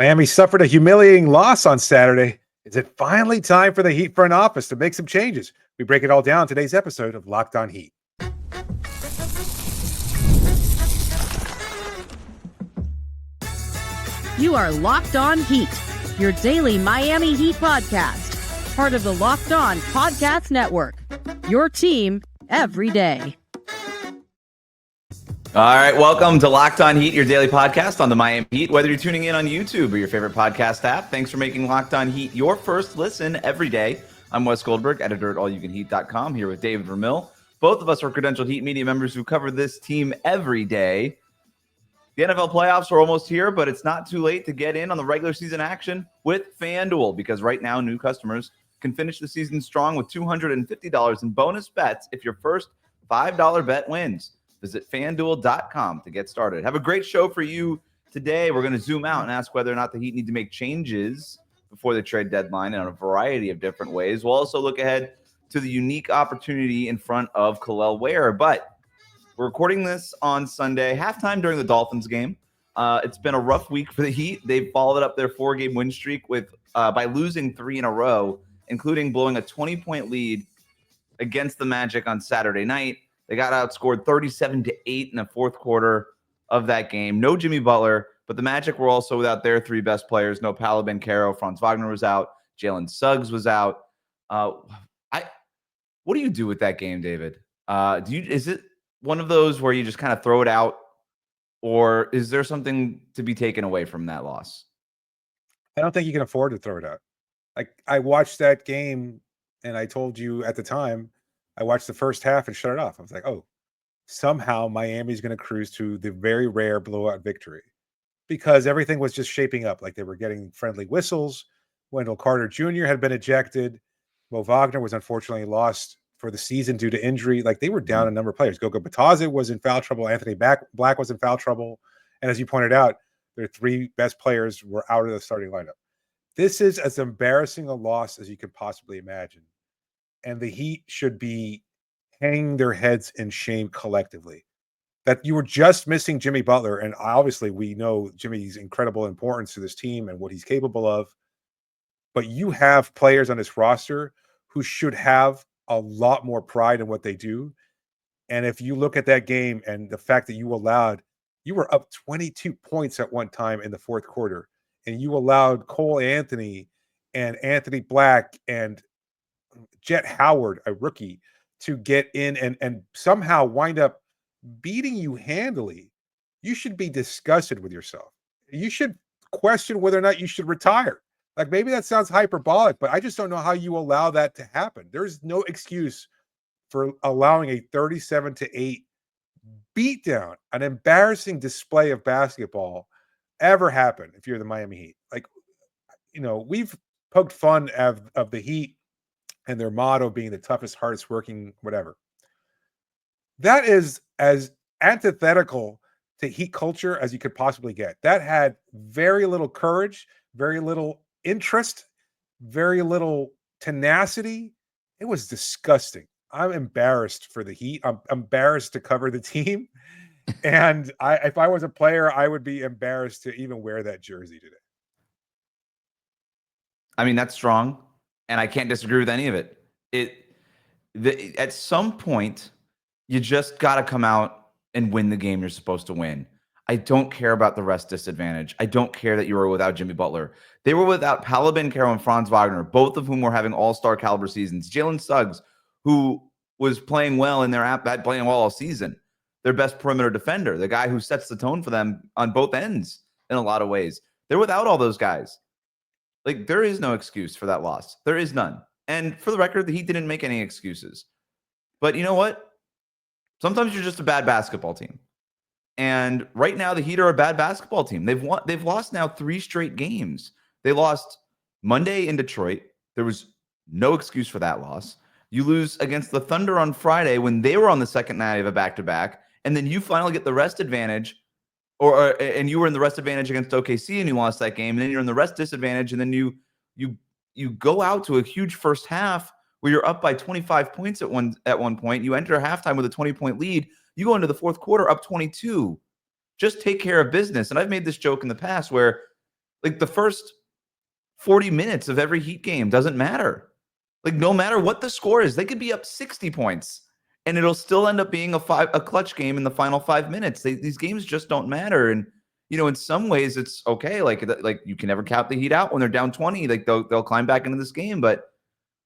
Miami suffered a humiliating loss on Saturday. Is it finally time for the Heat front office to make some changes? We break it all down in today's episode of Locked On Heat. You are Locked On Heat, your daily Miami Heat podcast, part of the Locked On Podcast Network, your team every day. All right, welcome to Locked On Heat, your daily podcast on the Miami Heat. Whether you're tuning in on YouTube or your favorite podcast app, thanks for making Locked On Heat your first listen every day. I'm Wes Goldberg, editor at allyoucanheat.com, here with David Ramil. Both of us are credentialed Heat media members who cover this team every day. The NFL playoffs are almost here, but it's not too late to get in on the regular season action with FanDuel, because right now new customers can finish the season strong with $250 in bonus bets if your first $5 bet wins. Visit FanDuel.com to get started. Have a great show for you today. We're going to zoom out and ask whether or not the Heat need to make changes before the trade deadline in a variety of different ways. We'll also look ahead to the unique opportunity in front of Kel'el Ware. But we're recording this on Sunday, halftime during the Dolphins game. It's been a rough week for the Heat. They've followed up their 4-game win streak with by losing 3 in a row, including blowing a 20-point lead against the Magic on Saturday night. They got outscored 37-8 in the fourth quarter of that game. No Jimmy Butler, but the Magic were also without their 3 best players. No Paolo Banchero. Franz Wagner was out. Jalen Suggs was out. What do you do with that game, David? Is it one of those where you just kind of throw it out, or is there something to be taken away from that loss? I don't think you can afford to throw it out. Like, I watched that game, and I told you at the time, I watched the first half and shut it off. I was like, oh, somehow Miami's going to cruise to the very rare blowout victory, because everything was just shaping up. Like, they were getting friendly whistles. Wendell Carter Jr. had been ejected. Mo Wagner was unfortunately lost for the season due to injury. Like, they were down a number of players. Goga Batadze was in foul trouble. Anthony Black was in foul trouble. And as you pointed out, their 3 best players were out of the starting lineup. This is as embarrassing a loss as you could possibly imagine. And the Heat should be hanging their heads in shame collectively. That you were just missing Jimmy Butler, and obviously we know Jimmy's incredible importance to this team and what he's capable of. But you have players on this roster who should have a lot more pride in what they do. And if you look at that game and the fact that you were up 22 points at one time in the fourth quarter, and you allowed Cole Anthony and Anthony Black and Jet Howard, a rookie, to get in and somehow wind up beating you handily, you should be disgusted with yourself. You should question whether or not you should retire. Like, maybe that sounds hyperbolic, but I just don't know how you allow that to happen. There's no excuse for allowing a 37-8 beatdown, an embarrassing display of basketball, ever happen if you're the Miami Heat. Like, we've poked fun of the Heat and their motto being the toughest, hardest working, whatever. That is as antithetical to Heat culture as you could possibly get. That had very little courage, very little interest, very little tenacity. It was disgusting. I'm embarrassed for the Heat. I'm embarrassed to cover the team. And if I was a player, I would be embarrassed to even wear that jersey today. I mean, that's strong, and I can't disagree with any of it. At some point, you just got to come out and win the game you're supposed to win. I don't care about the rest disadvantage. I don't care that you were without Jimmy Butler. They were without Paolo Banchero and Franz Wagner, both of whom were having all-star caliber seasons. Jalen Suggs, who was playing well in their had playing well all season, their best perimeter defender, the guy who sets the tone for them on both ends in a lot of ways. They're without all those guys. Like, there is no excuse for that loss. There is none. And for the record, the Heat didn't make any excuses. But you know what? Sometimes you're just a bad basketball team. And right now, the Heat are a bad basketball team. They've lost now 3 straight games. They lost Monday in Detroit. There was no excuse for that loss. You lose against the Thunder on Friday when they were on the second night of a back-to-back, and then you finally get the rest advantage, and you were in the rest advantage against OKC and you lost that game, and then you're in the rest disadvantage, and then you go out to a huge first half where you're up by 25 points at one point. You enter halftime with a 20-point lead. You go into the fourth quarter up 22. Just take care of business. And I've made this joke in the past where Like the first 40 minutes of every Heat game doesn't matter. Like no matter what the score is, they could be up 60 points and it'll still end up being a clutch game in the final 5 minutes. These games just don't matter. And in some ways it's okay. Like you can never count the Heat out when they're down 20. Like they'll climb back into this game. But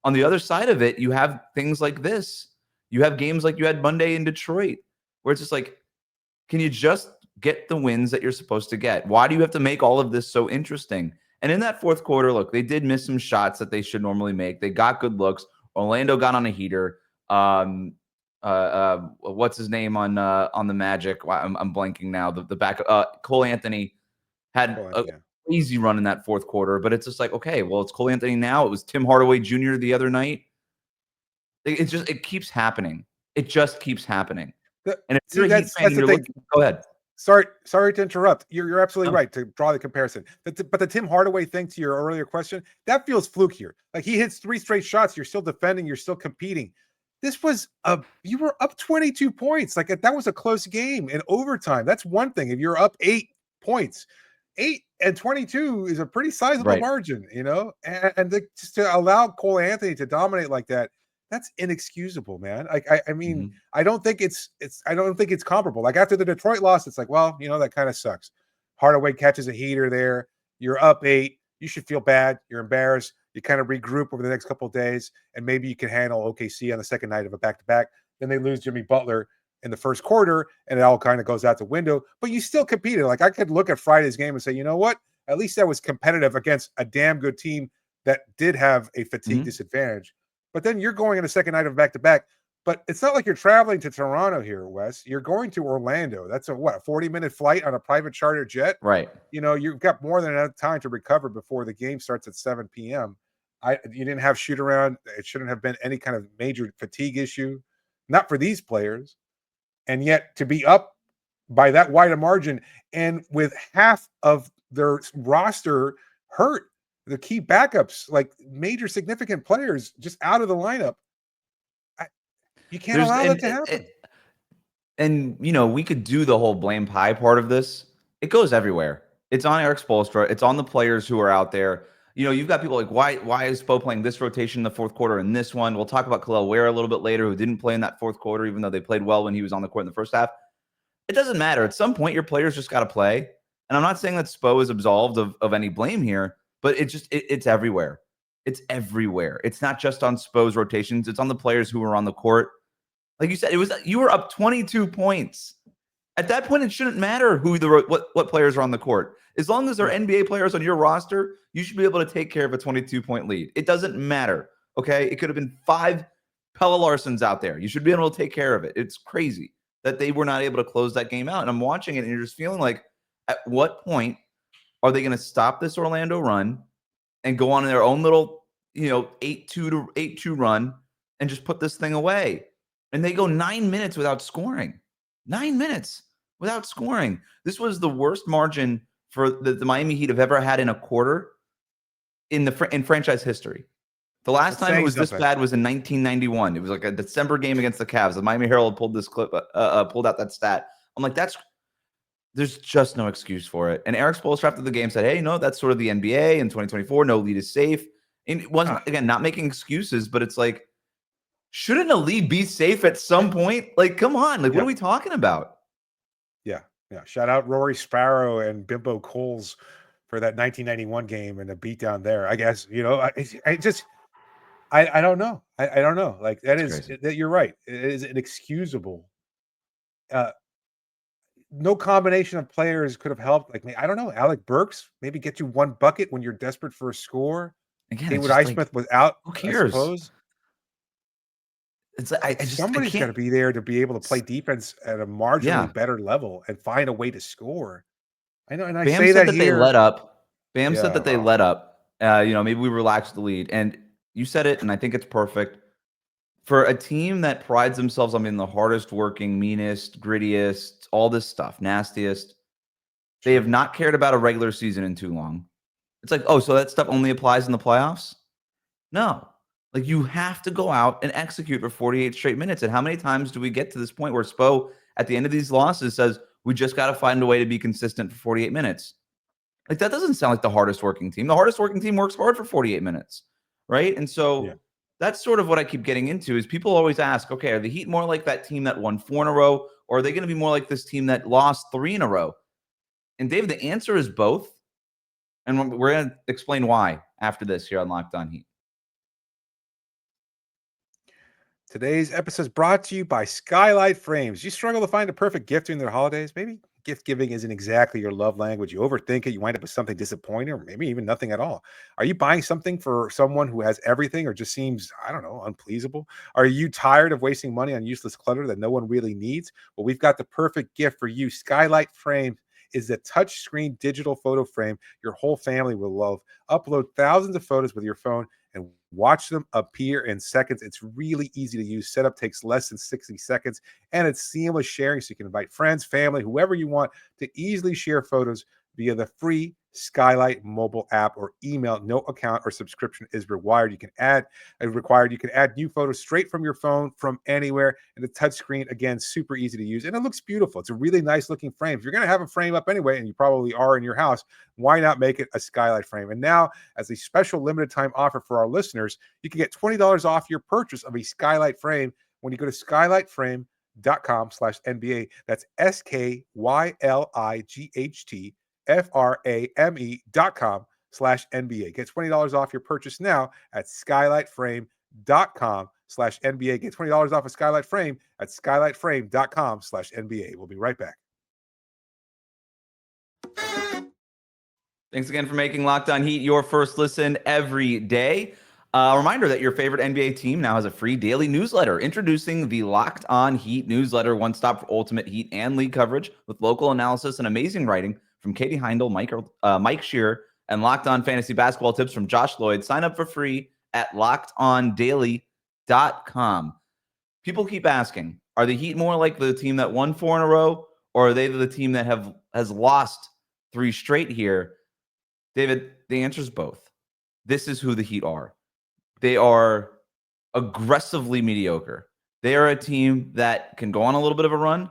on the other side of it, you have things like this. You have games like you had Monday in Detroit, where it's just like, can you just get the wins that you're supposed to get? Why do you have to make all of this so interesting? And in that fourth quarter, look, they did miss some shots that they should normally make. They got good looks. Orlando got on a heater. What's his name on the Magic? I'm blanking now. The back Cole Anthony had a crazy run in that fourth quarter, but it's just like, okay, well, it's Cole Anthony now. It was Tim Hardaway Jr. the other night. It keeps happening. It just keeps happening. And if you're a Heat fan, you're looking, go ahead. Sorry to interrupt. You're absolutely right to draw the comparison. But the Tim Hardaway thing, to your earlier question, that feels flukier. Like he hits 3 straight shots. You're still defending. You're still competing. This was you were up 22 points. Like that was a close game in overtime. That's one thing. If you're up 8 points, 8 and 22 is a pretty sizable margin, and just to allow Cole Anthony to dominate like that, that's inexcusable, man. Like I mean, I don't think it's comparable. Like after the Detroit loss, it's like, well, that kind of sucks. Hardaway catches a heater there. You're up 8. You should feel bad. You're embarrassed. You kind of regroup over the next couple of days, and maybe you can handle OKC on the second night of a back-to-back. Then they lose Jimmy Butler in the first quarter, and it all kind of goes out the window. But you still competed. Like I could look at Friday's game and say, you know what? At least that was competitive against a damn good team that did have a fatigue disadvantage. But then you're going in the second night of back-to-back. But it's not like you're traveling to Toronto here, Wes. You're going to Orlando. That's a 40-minute flight on a private charter jet? Right. You've got more than enough time to recover before the game starts at 7 p.m. You didn't have shoot-around. It shouldn't have been any kind of major fatigue issue. Not for these players. And yet to be up by that wide a margin and with half of their roster hurt, the key backups, like major significant players, just out of the lineup. You can't allow that to happen. And we could do the whole blame pie part of this. It goes everywhere. It's on Eric Spoelstra. It's on the players who are out there. You've got people like, why is Spo playing this rotation in the fourth quarter and this one? We'll talk about Kel'el Ware a little bit later, who didn't play in that fourth quarter, even though they played well when he was on the court in the first half. It doesn't matter. At some point, your players just got to play. And I'm not saying that Spo is absolved of any blame here, but it's everywhere. It's everywhere. It's not just on Spo's rotations. It's on the players who were on the court. Like you said, you were up 22 points. At that point, it shouldn't matter what players are on the court. As long as they're NBA players on your roster, you should be able to take care of a 22-point lead. It doesn't matter, okay? It could have been 5 Pelle Larsons out there. You should be able to take care of it. It's crazy that they were not able to close that game out. And I'm watching it, and you're just feeling like, at what point are they going to stop this Orlando run and go on their own little, 8-2 run and just put this thing away? And they go 9 minutes without scoring. 9 minutes without scoring. This was the worst margin for the Miami Heat have ever had in a quarter in franchise history. The last time it was this bad was in 1991. It was like a December game against the Cavs. The Miami Herald pulled this clip, pulled out that stat. I'm like, there's just no excuse for it. And Eric Spoelstra after the game said, hey, no, that's sort of the NBA in 2024. No lead is safe. And it wasn't, again, not making excuses, but it's like, shouldn't a lead be safe at some point? Like, come on. Like, what are we talking about? Yeah. Shout out Rory Sparrow and Bimbo Coles for that 1991 game and the beatdown there. I guess, I don't know. I don't know. Like that you're right. It is inexcusable. No combination of players could have helped. Like, I don't know. Alec Burks, maybe get you 1 bucket when you're desperate for a score. Again, David Highsmith was out. Who cares? I suppose. It's somebody's got to be there to be able to play defense at a marginally better level and find a way to score. I know, and I say that they let up. Bam said that they let up. Maybe we relaxed the lead, and you said it, and I think it's perfect for a team that prides themselves on being the hardest working, meanest, grittiest, all this stuff, nastiest. They have not cared about a regular season in too long. It's like, oh, so that stuff only applies in the playoffs? No. Like, you have to go out and execute for 48 straight minutes. And how many times do we get to this point where Spo, at the end of these losses, says, we just got to find a way to be consistent for 48 minutes? Like, that doesn't sound like the hardest working team. The hardest working team works hard for 48 minutes, right? And so that's sort of what I keep getting into is people always ask, okay, are the Heat more like that team that won 4 in a row, or are they going to be more like this team that lost 3 in a row? And Dave, the answer is both. And we're going to explain why after this here on Locked On Heat. Today's episode is brought to you by Skylight Frames. You struggle to find a perfect gift during the holidays? Maybe gift giving isn't exactly your love language. You overthink it. You wind up with something disappointing or maybe even nothing at all. Are you buying something for someone who has everything or just seems, I don't know, unpleasable? Are you tired of wasting money on useless clutter that no one really needs? Well, we've got the perfect gift for you. Skylight Frames is the touchscreen digital photo frame your whole family will love. Upload thousands of photos with your phone and watch them appear in seconds. It's really easy to use. Setup takes less than 60 seconds, and it's seamless sharing, so you can invite friends, family, whoever you want to easily share photos via the free Skylight mobile app or email. No account or subscription is required. You can add new photos straight from your phone from anywhere. And the touchscreen, again, super easy to use. And it looks beautiful. It's a really nice looking frame. If you're going to have a frame up anyway, and you probably are in your house, why not make it a Skylight frame? And now, as a special limited time offer for our listeners, you can get $20 off your purchase of a Skylight frame when you go to skylightframe.com/NBA. That's SKYLIGHTFRAME.com/NBA. Get $20 off your purchase now at skylightframe.com/NBA. Get $20 off a Skylight frame at skylightframe.com/NBA. We'll be right back. Thanks again for making Locked On Heat your first listen every day. A reminder that your favorite NBA team now has a free daily newsletter. Introducing the Locked On Heat newsletter, one stop for ultimate Heat and league coverage with local analysis and amazing writing from Katie Heindel, Mike Shearer, and Locked On Fantasy Basketball tips from Josh Lloyd. Sign up for free at lockedondaily.com. People keep asking, are the Heat more like the team that won 4 in a row, or are they the team that has lost 3 straight here? David, the answer is both. This is who the Heat are. They are aggressively mediocre. They are a team that can go on a little bit of a run,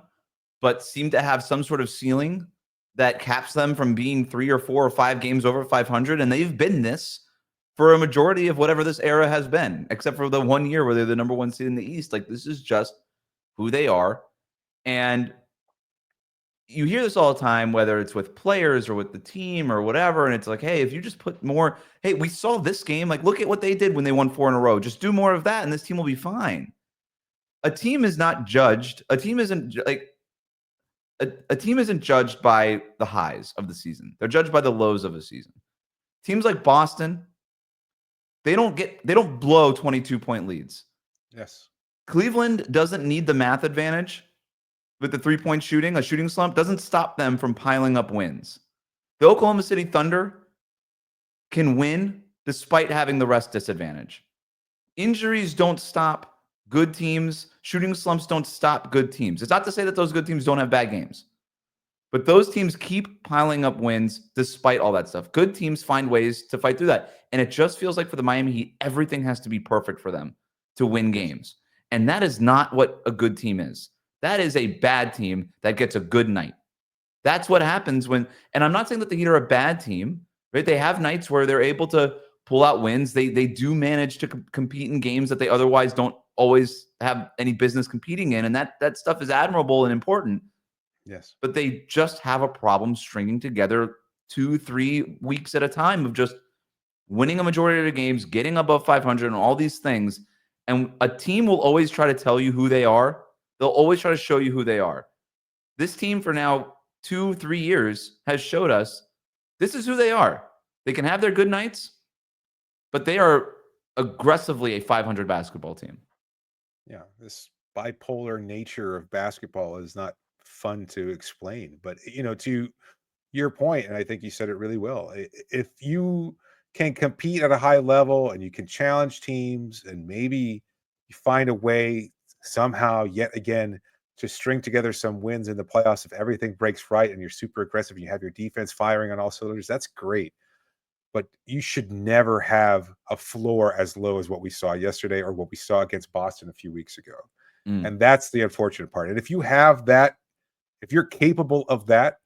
but seem to have some sort of ceiling that caps them from being 3 or 4 or 5 games over 500. And they've been this for a majority of whatever this era has been, except for the 1 year where they're the number 1 seed in the East. Like, this is just who they are. And you hear this all the time, whether it's with players or with the team or whatever. And it's like, hey, if you just put more, hey, we saw this game. Like, look at what they did when they won 4 in a row. Just do more of that, and this team will be fine. A team is not judged. A team isn't like a team isn't judged by the highs of the season. They're judged by the lows of a season. Teams like Boston, they don't blow 22-point leads. Yes. Cleveland doesn't need the math advantage with the 3-point shooting. A shooting slump doesn't stop them from piling up wins. The Oklahoma City Thunder can win despite having the rest disadvantage. Injuries don't stop good teams. Shooting slumps don't stop good teams. It's not to say that those good teams don't have bad games, but those teams keep piling up wins despite all that stuff. Good teams find ways to fight through that. And it just feels like for the Miami Heat, everything has to be perfect for them to win games. And that is not what a good team is. That is a bad team that gets a good night. That's what happens when, and I'm not saying that the Heat are a bad team, right? They have nights where they're able to pull out wins. They do manage to compete in games that they otherwise don't always have any business competing in. And that stuff is admirable and important. Yes. But they just have a problem stringing together 2-3 weeks at a time of just winning a majority of the games, getting above 500 and all these things. And a team will always try to tell you who they are. They'll always try to show you who they are. This team for now 2-3 years has showed us this is who they are. They can have their good nights, but they are aggressively a 500 basketball team. Yeah, this bipolar nature of basketball is not fun to explain. But, to your point, and I think you said it really well, if you can compete at a high level and you can challenge teams and maybe you find a way somehow yet again to string together some wins in the playoffs, if everything breaks right and you're super aggressive and you have your defense firing on all cylinders, that's great. But you should never have a floor as low as what we saw yesterday or what we saw against Boston a few weeks ago. And that's the unfortunate part. And if you have that, if you're capable of that,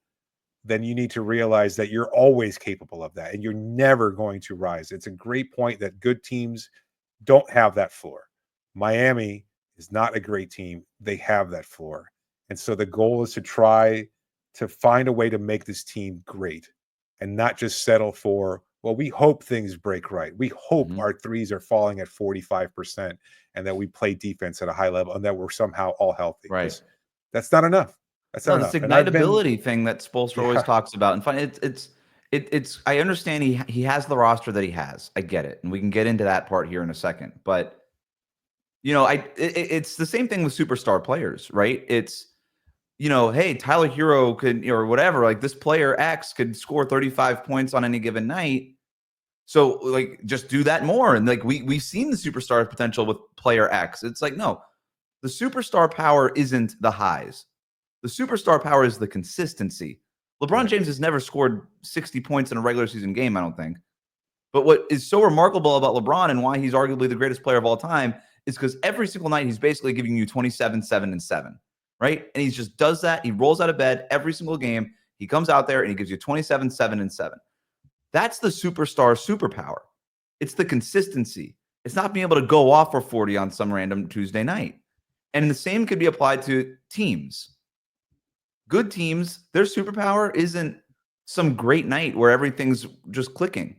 then you need to realize that you're always capable of that and you're never going to rise. It's a great point that good teams don't have that floor. Miami is not a great team. They have that floor. And so the goal is to try to find a way to make this team great and not just settle for, well, we hope things break right. We hope our threes are falling at 45% and that we play defense at a high level and that we're somehow all healthy. Right. That's not enough. That's not this enough. And I've been, ignitability thing that Spoelstra always talks about. And fun, it's. I understand he has the roster that he has. I get it, and we can get into that part here in a second. But it's the same thing with superstar players, right? It's hey, Tyler Hero could or whatever. Like this player X could score 35 points on any given night. So like just do that more. And like we've seen the superstar potential with player X. It's like no, the superstar power isn't the highs. The superstar power is the consistency. LeBron James has never scored 60 points in a regular season game, I don't think. But what is so remarkable about LeBron and why he's arguably the greatest player of all time is because every single night he's basically giving you 27, 7, and 7, right? And he just does that. He rolls out of bed every single game. He comes out there and he gives you 27, 7, and 7. That's the superstar superpower. It's the consistency. It's not being able to go off for 40 on some random Tuesday night. And the same could be applied to teams. Good teams, their superpower isn't some great night where everything's just clicking.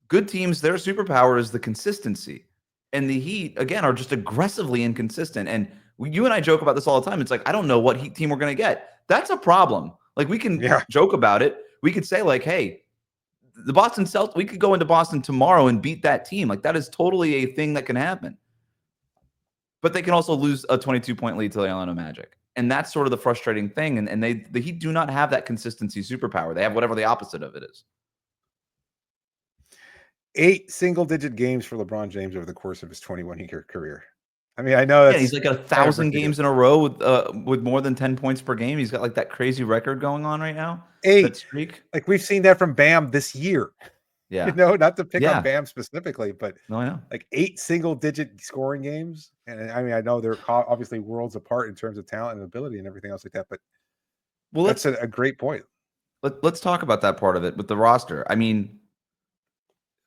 Good teams, their superpower is the consistency. And the Heat, again, are just aggressively inconsistent. And you and I joke about this all the time. It's like, I don't know what Heat team we're going to get. That's a problem. Like, we can joke about it. We could say, like, hey, the Boston Celtics, we could go into Boston tomorrow and beat that team. Like, that is totally a thing that can happen. But they can also lose a 22-point lead to the Orlando Magic. And that's sort of the frustrating thing. And the Heat do not have that consistency superpower. They have whatever the opposite of it is. 8 single-digit games for LeBron James over the course of his 21-year career. I mean, I know that's he's like 1,000 games in a row with more than 10 points per game. He's got like that crazy record going on right now. 8 that streak. Like we've seen that from Bam this year. Yeah, not to pick on Bam specifically, but no, like 8 single-digit scoring games. And I mean, I know they're obviously worlds apart in terms of talent and ability and everything else like that. But that's a great point. Let's talk about that part of it with the roster. I mean,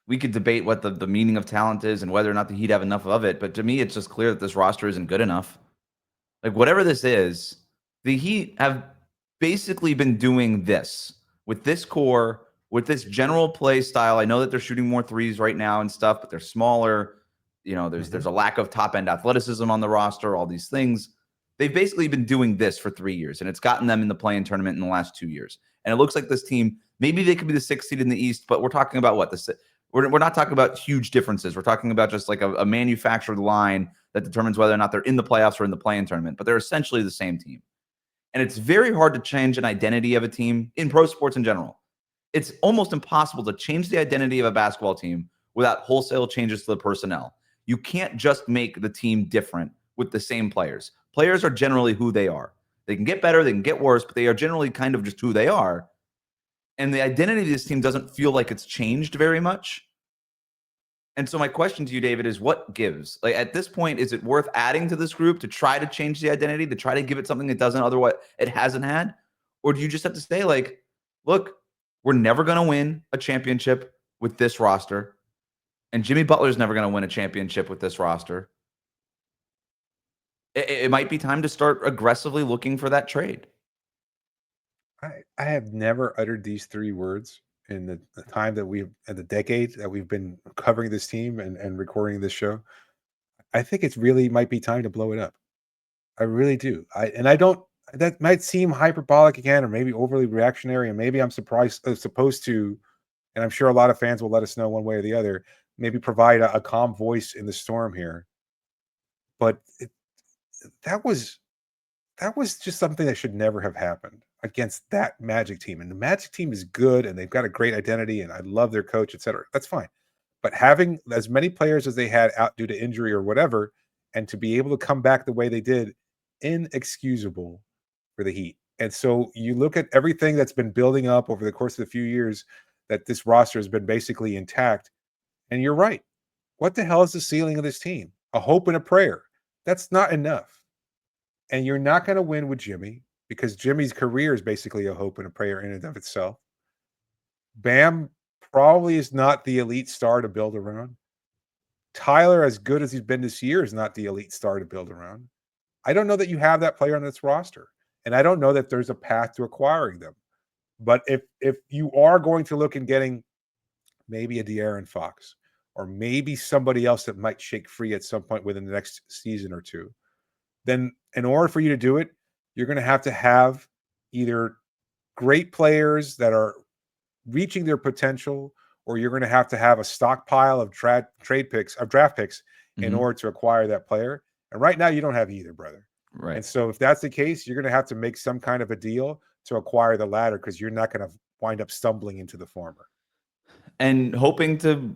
we could debate what the meaning of talent is and whether or not the Heat have enough of it. But to me, it's just clear that this roster isn't good enough. Like whatever this is, the Heat have basically been doing this with this core, with this general play style. I know that they're shooting more threes right now and stuff, but they're smaller. There's a lack of top end athleticism on the roster, all these things. They've basically been doing this for 3 years, and it's gotten them in the play-in tournament in the last 2 years. And it looks like this team, maybe they could be the 6th seed in the East, but we're talking about what? We're not talking about huge differences. We're talking about just like a manufactured line that determines whether or not they're in the playoffs or in the play-in tournament, but they're essentially the same team. And it's very hard to change an identity of a team in pro sports in general. It's almost impossible to change the identity of a basketball team without wholesale changes to the personnel. You can't just make the team different with the same players. Players are generally who they are. They can get better, they can get worse, but they are generally kind of just who they are. And the identity of this team doesn't feel like it's changed very much. And so my question to you, David, is what gives? Like at this point, is it worth adding to this group to try to change the identity, to try to give it something it doesn't otherwise it hasn't had? Or do you just have to say like, look, we're never going to win a championship with this roster. And Jimmy Butler's never going to win a championship with this roster. It might be time to start aggressively looking for that trade. I have never uttered these 3 words in the time that in the decade that we've been covering this team and recording this show. I think it's really might be time to blow it up. I really do. That might seem hyperbolic again, or maybe overly reactionary, and maybe I'm supposed to, and I'm sure a lot of fans will let us know one way or the other, maybe provide a calm voice in the storm here. But that was just something that should never have happened against that Magic team. And the Magic team is good, and they've got a great identity, and I love their coach, etc. That's fine. But having as many players as they had out due to injury or whatever, and to be able to come back the way they did, inexcusable for the Heat. And so you look at everything that's been building up over the course of a few years, that this roster has been basically intact. And you're right. What the hell is the ceiling of this team? A hope and a prayer. That's not enough. And you're not going to win with Jimmy. because Jimmy's career is basically a hope and a prayer in and of itself. Bam probably is not the elite star to build around. Tyler, as good as he's been this year, is not the elite star to build around. I don't know that you have that player on this roster, and I don't know that there's a path to acquiring them. But if you are going to look in getting maybe a De'Aaron Fox or maybe somebody else that might shake free at some point within the next season or two, then in order for you to do it, you're going to have either great players that are reaching their potential, or you're going to have a stockpile of draft picks in order to acquire that player. And right now, you don't have either, brother. Right. And so if that's the case, you're going to have to make some kind of a deal to acquire the latter, because you're not going to wind up stumbling into the former. And hoping to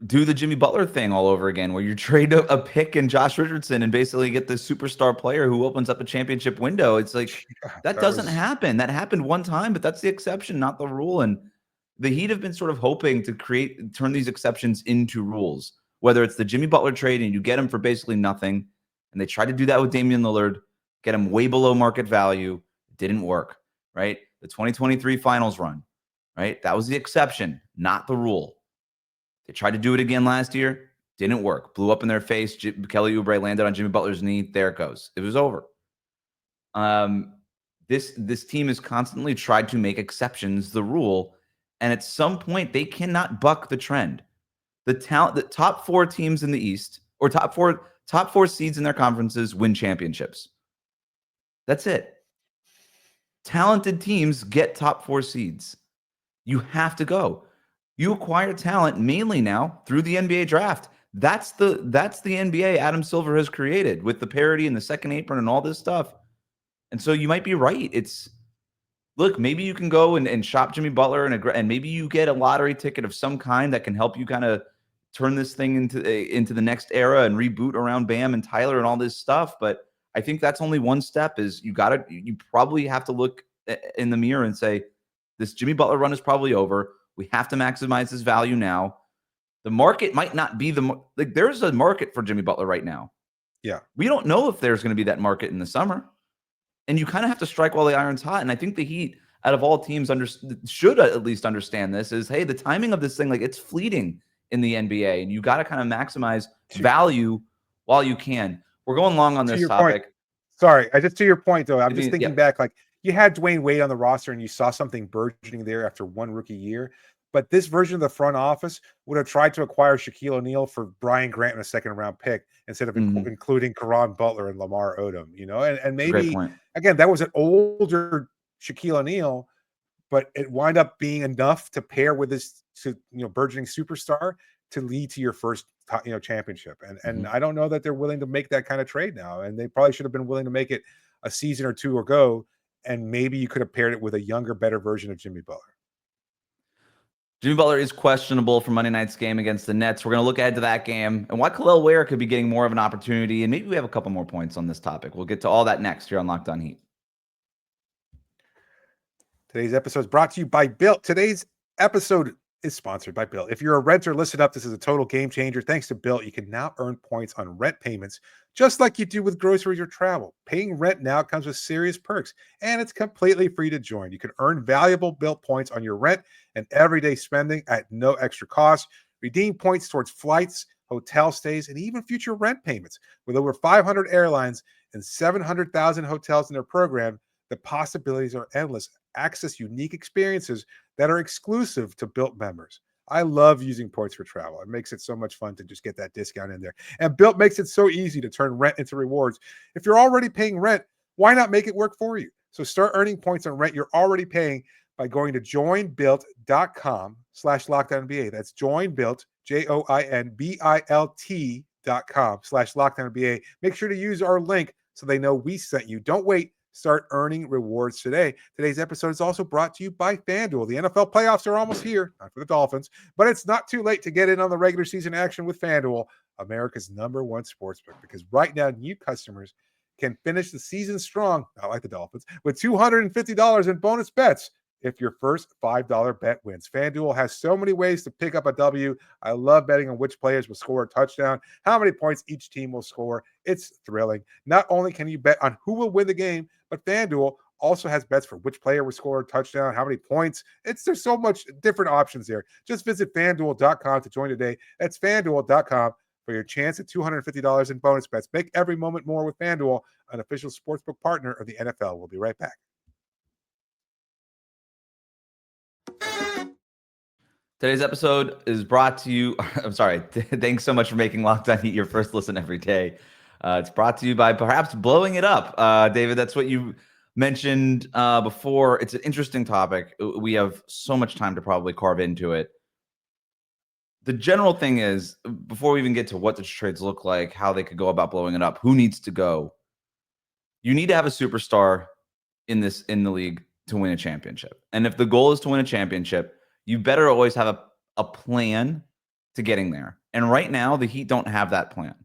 do the Jimmy Butler thing all over again, where you trade a pick in Josh Richardson and basically get the superstar player who opens up a championship window. It's like, that doesn't happen. That happened one time, but that's the exception, not the rule. And the Heat have been sort of hoping to turn these exceptions into rules, whether it's the Jimmy Butler trade and you get him for basically nothing. And they tried to do that with Damian Lillard, get him way below market value. It didn't work, right? The 2023 finals run, right? That was the exception, not the rule. They tried to do it again last year. Didn't work. Blew up in their face. Kelly Oubre landed on Jimmy Butler's knee. There it goes. It was over. This team has constantly tried to make exceptions the rule, and at some point they cannot buck the trend. The top four teams in the East, or top four seeds in their conferences, win championships. That's it. Talented teams get top four seeds. You have to go. You acquire talent mainly now through the NBA draft. That's the NBA Adam Silver has created with the parity and the second apron and all this stuff. And so you might be right. Look, maybe you can go and shop Jimmy Butler and maybe you get a lottery ticket of some kind that can help you kind of turn this thing into the next era and reboot around Bam and Tyler and all this stuff. But I think that's only one step. Is you probably have to look in the mirror and say, this Jimmy Butler run is probably over. We have to maximize his value now. The market might not be there's a market for Jimmy Butler right now. Yeah. We don't know if there's going to be that market in the summer. And you kind of have to strike while the iron's hot. And I think the Heat, out of all teams, should at least understand this is, hey, the timing of this thing, it's fleeting in the NBA. And you got to kind of maximize value while you can. We're going long on this topic. Sorry, just to your point, though, I'm just thinking back, you had Dwayne Wade on the roster and you saw something burgeoning there after one rookie year. But this version of the front office would have tried to acquire Shaquille O'Neal for Brian Grant and a second-round pick instead of including Caron Butler and Lamar Odom, and maybe, again, that was an older Shaquille O'Neal, but it wound up being enough to pair with this burgeoning superstar to lead to your first championship. And I don't know that they're willing to make that kind of trade now. And they probably should have been willing to make it a season or two ago. And maybe you could have paired it with a younger, better version of Jimmy Butler. Jimmy Butler is questionable for Monday night's game against the Nets. We're going to look ahead to that game and why Khalil Ware could be getting more of an opportunity. And maybe we have a couple more points on this topic. We'll get to all that next here on Locked On Heat. Today's episode is brought to you by Bilt. Today's episode is sponsored by Bilt. If you're a renter, listen up. This is a total game changer. Thanks to Bilt, you can now earn points on rent payments, just like you do with groceries or travel. Paying rent now comes with serious perks, and it's completely free to join. You can earn valuable Bilt points on your rent and everyday spending at no extra cost. Redeem points towards flights, hotel stays, and even future rent payments. With over 500 airlines and 700,000 hotels in their program, the possibilities are endless. Access unique experiences that are exclusive to Bilt members. I love using points for travel. It makes it so much fun to just get that discount in there. And Bilt makes it so easy to turn rent into rewards. If you're already paying rent, why not make it work for you? So start earning points on rent you're already paying by going to joinbilt.com/LockedOnNBA. That's joinbilt, joinbilt.com/LockedOnNBA. Make sure to use our link so they know we sent you. Don't wait. Start earning rewards today. Today's episode is also brought to you by FanDuel. The NFL playoffs are almost here, not for the Dolphins, but it's not too late to get in on the regular season action with FanDuel, America's #1 sportsbook, because right now new customers can finish the season strong, not like the Dolphins, with $250 in bonus bets if your first $5 bet wins. FanDuel has so many ways to pick up a W. I love betting on which players will score a touchdown, how many points each team will score. It's thrilling. Not only can you bet on who will win the game, but FanDuel also has bets for which player will score a touchdown, how many points. There's so much different options there. Just visit FanDuel.com to join today. That's FanDuel.com for your chance at $250 in bonus bets. Make every moment more with FanDuel, an official sportsbook partner of the NFL. We'll be right back. Today's episode is brought to you. I'm sorry. Thanks so much for making Locked On Heat your first listen every day. It's brought to you by perhaps blowing it up. David, that's what you mentioned before. It's an interesting topic. We have so much time to probably carve into it. The general thing is, before we even get to what the trades look like, how they could go about blowing it up, who needs to go, you need to have a superstar in the league to win a championship. And if the goal is to win a championship, you better always have a plan to getting there. And right now, the Heat don't have that plan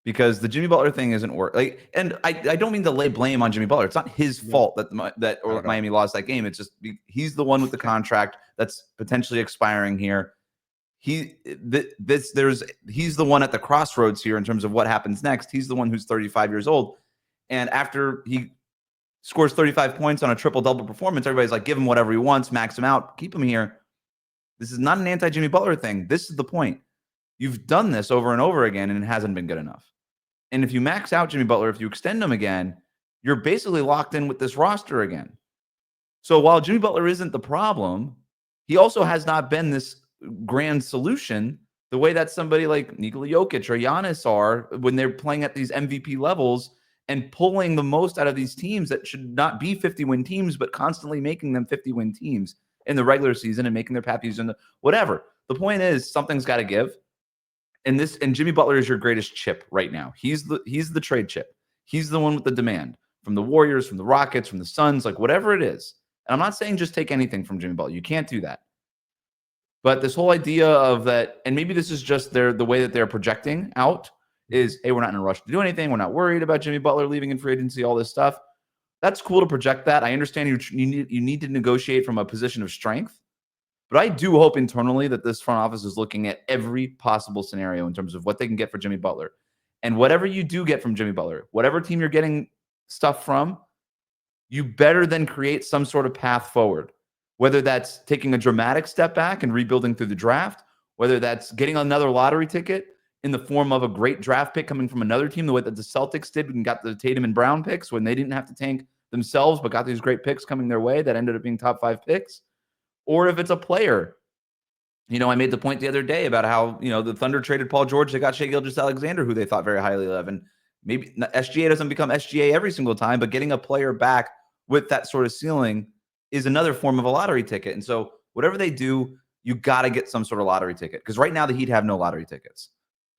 because the Jimmy Butler thing isn't working. And I don't mean to lay blame on Jimmy Butler. It's not his fault that Miami lost that game. It's just he's the one with the contract that's potentially expiring here. He's the one at the crossroads here in terms of what happens next. He's the one who's 35 years old. And after he scores 35 points on a triple-double performance, everybody's like, give him whatever he wants, max him out, keep him here. This is not an anti-Jimmy Butler thing. This is the point. You've done this over and over again, and it hasn't been good enough. And if you max out Jimmy Butler, if you extend him again, you're basically locked in with this roster again. So while Jimmy Butler isn't the problem, he also has not been this grand solution the way that somebody like Nikola Jokic or Giannis are when they're playing at these MVP levels and pulling the most out of these teams that should not be 50-win teams, but constantly making them 50-win teams in the regular season and making their pappies in the whatever. The point is something's got to give. And Jimmy Butler is your greatest chip right now. He's the trade chip. He's the one with the demand from the Warriors, from the Rockets, from the Suns, like whatever it is. And I'm not saying just take anything from Jimmy Butler. You can't do that. But this whole idea of that, and maybe this is just the way that they're projecting out is, hey, we're not in a rush to do anything. We're not worried about Jimmy Butler leaving in free agency, all this stuff. That's cool to project that. I understand you need to negotiate from a position of strength. But I do hope internally that this front office is looking at every possible scenario in terms of what they can get for Jimmy Butler. And whatever you do get from Jimmy Butler, whatever team you're getting stuff from, you better then create some sort of path forward. Whether that's taking a dramatic step back and rebuilding through the draft, whether that's getting another lottery ticket in the form of a great draft pick coming from another team, the way that the Celtics did and got the Tatum and Brown picks when they didn't have to tank themselves, but got these great picks coming their way that ended up being top 5 picks. Or if it's a player, I made the point the other day about how, the Thunder traded Paul George. They got Shai Gilgeous-Alexander, who they thought very highly of. And maybe SGA doesn't become SGA every single time, but getting a player back with that sort of ceiling is another form of a lottery ticket. And so whatever they do, you got to get some sort of lottery ticket. Because right now the Heat have no lottery tickets.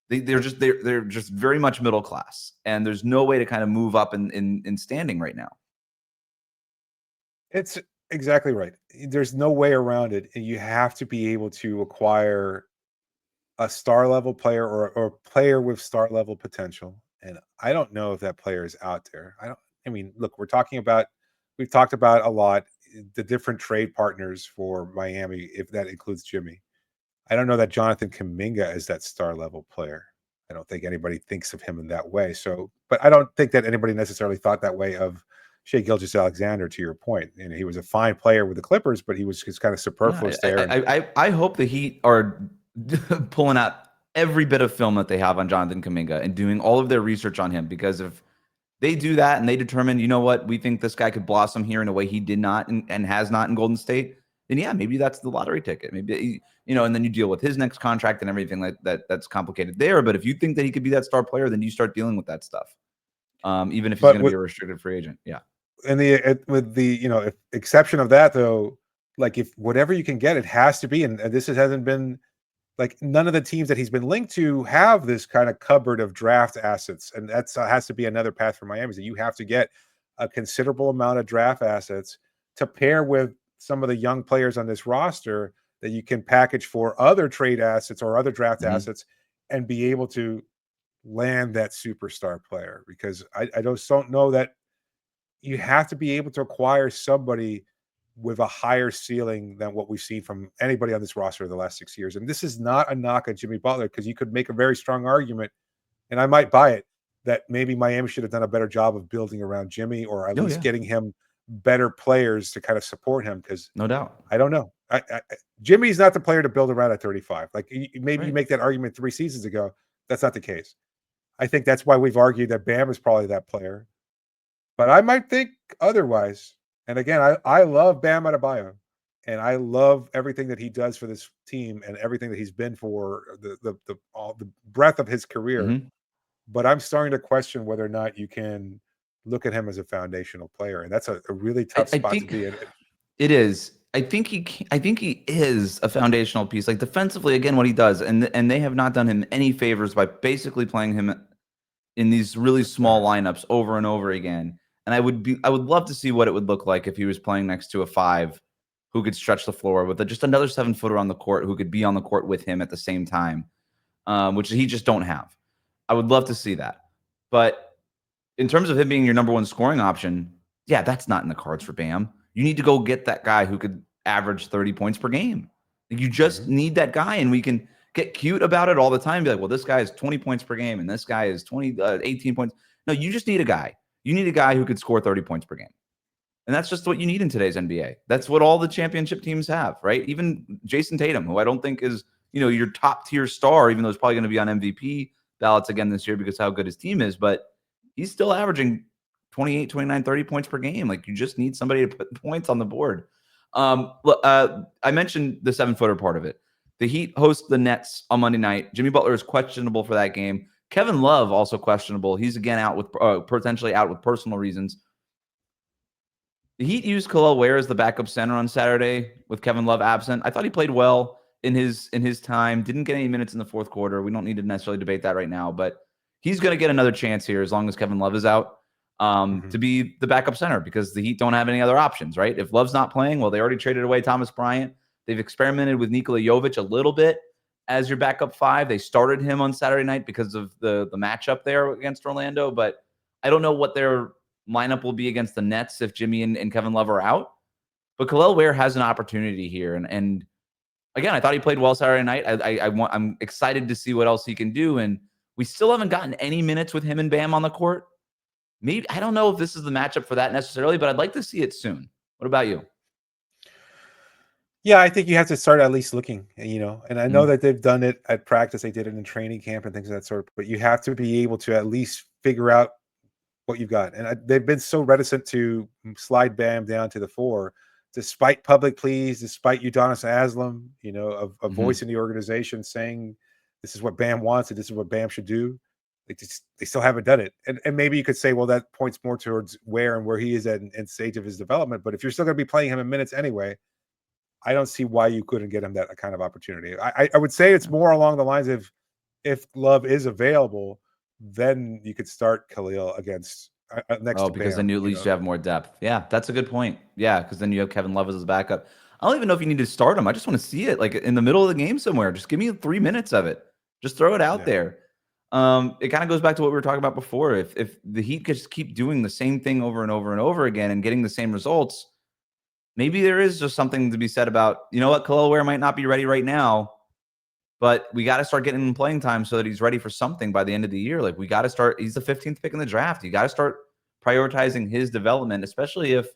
They're just very much middle class. And there's no way to kind of move up in standing right now. It's exactly right. There's no way around it. And you have to be able to acquire a star level player or a player with star level potential. And I don't know if that player is out there. Look, we've talked about a lot the different trade partners for Miami, if that includes Jimmy. I don't know that Jonathan Kuminga is that star level player. I don't think anybody thinks of him in that way. So, but I don't think that anybody necessarily thought that way of Shai Gilgeous-Alexander, to your point. And he was a fine player with the Clippers, but he was just kind of superfluous there. I hope the Heat are pulling out every bit of film that they have on Jonathan Kuminga and doing all of their research on him, because if they do that and they determine, we think this guy could blossom here in a way he did not and has not in Golden State, then yeah, maybe that's the lottery ticket. Maybe, and then you deal with his next contract and everything like that. That's complicated there. But if you think that he could be that star player, then you start dealing with that stuff. Even if he's going to be a restricted free agent. Yeah. And with the exception of that, though, like if whatever you can get, it has to be, and this hasn't been like none of the teams that he's been linked to have this kind of cupboard of draft assets, and that's has to be another path for Miami. So you have to get a considerable amount of draft assets to pair with some of the young players on this roster that you can package for other trade assets or other draft assets, and be able to land that superstar player. Because I just don't know that you have to be able to acquire somebody with a higher ceiling than what we've seen from anybody on this roster the last 6 years. And this is not a knock at Jimmy Butler, because you could make a very strong argument, and I might buy it, that maybe Miami should have done a better job of building around Jimmy, or at least getting him better players to kind of support him because No doubt. I don't know. Jimmy's not the player to build around at 35. Like maybe you Right. make that argument 3 seasons ago. That's not the case. I think that's why we've argued that Bam is probably that player. But I might think otherwise. And again, I love Bam Adebayo, and I love everything that he does for this team and everything that he's been for all the breadth of his career. Mhm. But I'm starting to question whether or not you can look at him as a foundational player, and that's a really tough I spot to think be in. it is. I think he is a foundational piece. Like defensively, again, what he does, and they have not done him any favors by basically playing him in these really small lineups over and over again. And I would love to see what it would look like if he was playing next to a 5 who could stretch the floor with just another 7-footer on the court who could be on the court with him at the same time, which he just don't have. I would love to see that. But in terms of him being your number 1 scoring option, yeah, that's not in the cards for Bam. You need to go get that guy who could average 30 points per game. You just need that guy, and we can get cute about it all the time. Be like, well, this guy is 20 points per game, and this guy is 18 points. No, you just need a guy. You need a guy who could score 30 points per game. And that's just what you need in today's NBA. That's what all the championship teams have, right? Even Jason Tatum, who I don't think is, your top tier star, even though he's probably going to be on MVP ballots again this year because how good his team is, but he's still averaging 28, 29, 30 points per game. Like, you just need somebody to put points on the board. I mentioned the 7-footer part of it. The Heat host the Nets on Monday night. Jimmy Butler is questionable for that game. Kevin Love also questionable. He's again out with potentially out with personal reasons. The Heat used Kel'el Ware as the backup center on Saturday with Kevin Love absent. I thought he played well in his time. Didn't get any minutes in the fourth quarter. We don't need to necessarily debate that right now, but he's going to get another chance here as long as Kevin Love is out to be the backup center because the Heat don't have any other options, right? If Love's not playing, well, they already traded away Thomas Bryant. They've experimented with Nikola Jovic a little bit as your backup 5. They started him on Saturday night because of the matchup there against Orlando, but I don't know what their lineup will be against the Nets if Jimmy and Kevin Love are out. But Kel'el Ware has an opportunity here. And again, I thought he played well Saturday night. I'm excited to see what else he can do. And we still haven't gotten any minutes with him and Bam on the court. Maybe I don't know if this is the matchup for that necessarily, but I'd like to see it soon. What about you? Yeah, I think you have to start at least looking, and I know that they've done it at practice. They did it in training camp and things of that sort, but you have to be able to at least figure out what you've got. And they've been so reticent to slide Bam down to the 4, despite public pleas, despite Udonis Haslem, a voice in the organization saying this is what Bam wants and this is what Bam should do. They still haven't done it. And maybe you could say, well, that points more towards where he is at in stage of his development. But if you're still going to be playing him in minutes anyway, I don't see why you couldn't get him that kind of opportunity. I would say it's more along the lines of if Love is available, then you could start Khalil against next to because Bam, then at least you have more depth. Yeah, that's a good point. Yeah, because then you have Kevin Love as his backup. I don't even know if you need to start him. I just want to see it like in the middle of the game somewhere. Just give me 3 minutes of it. Just throw it out there. It kind of goes back to what we were talking about before. If the Heat just keep doing the same thing over and over and over again and getting the same results, maybe there is just something to be said about, what, Kel'el Ware might not be ready right now, but we got to start getting him playing time so that he's ready for something by the end of the year. Like, we got to start. He's the 15th pick in the draft. You got to start prioritizing his development, especially if,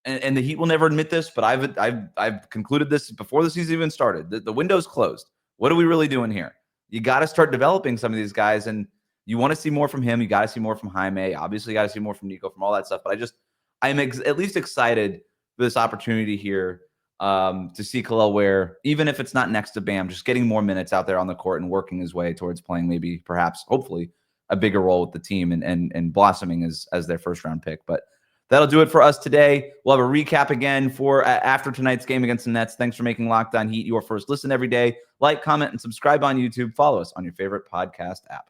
and the Heat will never admit this, but I've concluded this before the season even started. The window's closed. What are we really doing here? You got to start developing some of these guys, and you want to see more from him. You got to see more from Jaime. Obviously, you got to see more from Nico, from all that stuff. But I'm at least excited for this opportunity here to see Kel'el Ware, even if it's not next to Bam, just getting more minutes out there on the court and working his way towards playing maybe, perhaps, hopefully, a bigger role with the team and blossoming as their first-round pick. But that'll do it for us today. We'll have a recap again for after tonight's game against the Nets. Thanks for making Locked On Heat your first listen every day. Like, comment, and subscribe on YouTube. Follow us on your favorite podcast app.